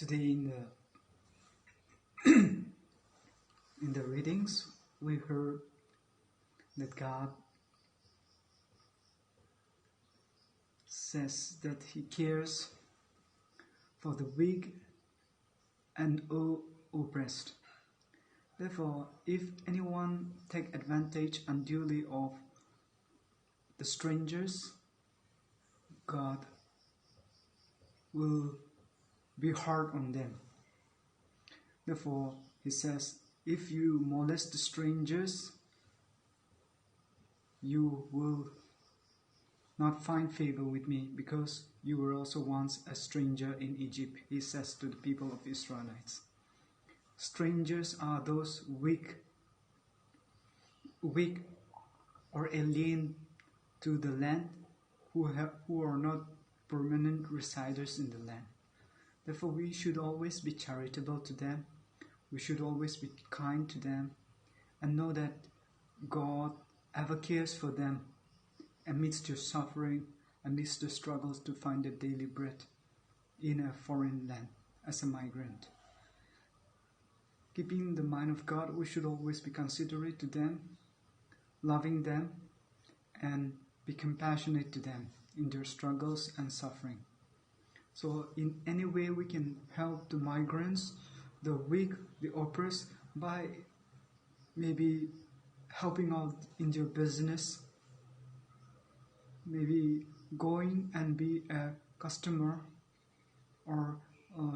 Today in the readings we heard that God says that He cares for the weak and oppressed. Therefore, if anyone take advantage unduly of the strangers, God will be hard on them. Therefore, He says, if you molest the strangers, you will not find favor with me, because you were also once a stranger in Egypt, He says to the people of Israelites. Strangers are those weak or alien to the land, who are not permanent residers in the land. Therefore, we should always be charitable to them. We should always be kind to them, and know that God ever cares for them amidst your suffering, amidst the struggles to find a daily bread in a foreign land as a migrant. Keeping the mind of God, we should always be considerate to them, loving them, and be compassionate to them in their struggles and suffering. So in any way we can help the migrants, the weak, the oppressed, by maybe helping out in their business, maybe going and be a customer, or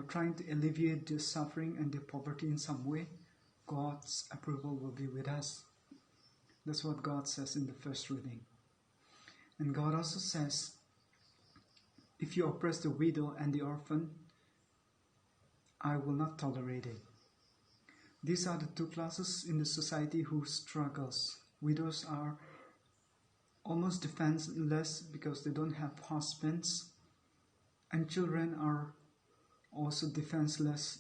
trying to alleviate their suffering and their poverty in some way, God's approval will be with us. That's what God says in the first reading. And God also says, if you oppress the widow and the orphan, I will not tolerate it. These are the two classes in the society who struggles. Widows are almost defenseless because they don't have husbands, and children are also defenseless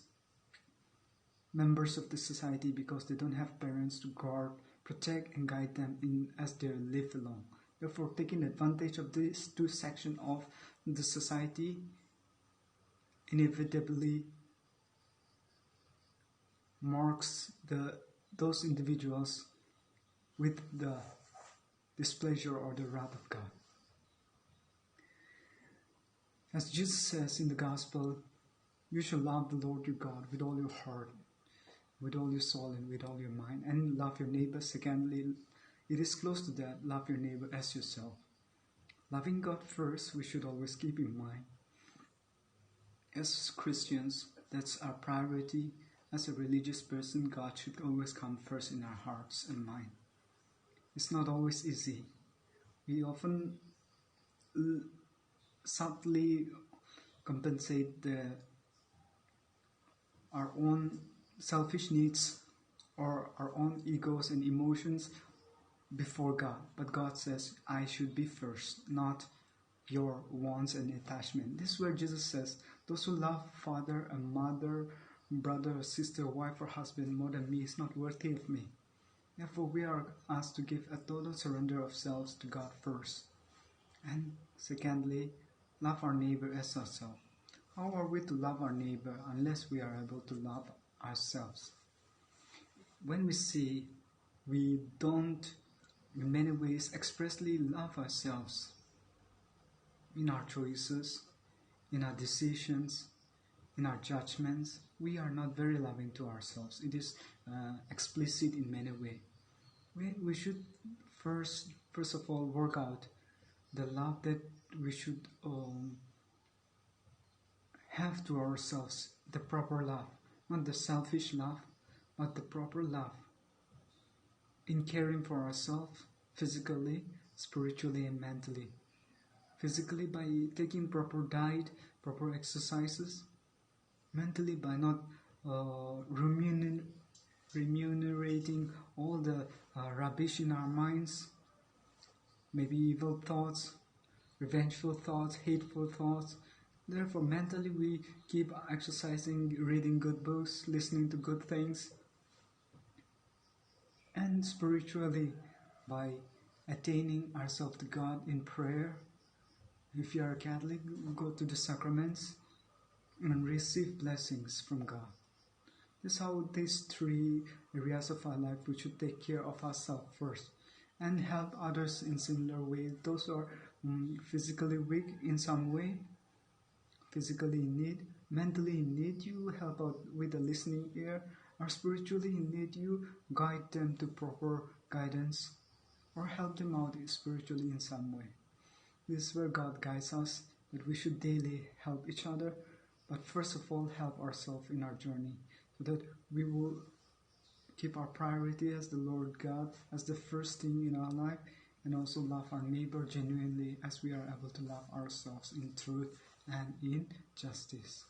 members of the society because they don't have parents to guard, protect, and guide them as they live alone. Therefore, taking advantage of these two sections of the society inevitably marks those individuals with the displeasure or the wrath of God. As Jesus says in the Gospel, you shall love the Lord your God with all your heart, with all your soul, and with all your mind, and love your neighbor. Secondly, it is close to that, love your neighbor as yourself. Loving God first, we should always keep in mind. As Christians, that's our priority. As a religious person, God should always come first in our hearts and mind. It's not always easy. We often subtly compensate our own selfish needs or our own egos and emotions before God. But God says, I should be first, not your wants and attachment. This is where Jesus says, those who love father and mother, brother or sister, wife or husband more than me is not worthy of me. Therefore, we are asked to give a total surrender of selves to God first. And secondly, love our neighbor as ourselves. How are we to love our neighbor unless we are able to love ourselves? When we see we don't, in many ways, expressly love ourselves in our choices, in our decisions, in our judgments, we are not very loving to ourselves. It is explicit in many ways. We should first of all work out the love that we should have to ourselves, the proper love, not the selfish love, but the proper love in caring for ourselves physically, spiritually, and mentally. Physically, by taking proper diet, proper exercises. Mentally, by not remunerating all the rubbish in our minds, maybe evil thoughts, revengeful thoughts, hateful thoughts. Therefore, mentally we keep exercising, reading good books, listening to good things. And spiritually, by attaining ourselves to God in prayer. If you are a Catholic, go to the sacraments and receive blessings from God. This is how these three areas of our life we should take care of ourselves first and help others in similar way. Those who are physically weak in some way, physically in need, mentally in need, you help out with a listening ear, or spiritually in need, you guide them to proper guidance or help them out spiritually in some way. This is where God guides us, that we should daily help each other, but first of all help ourselves in our journey, so that we will keep our priority as the Lord God as the first thing in our life, and also love our neighbor genuinely as we are able to love ourselves in truth and in justice.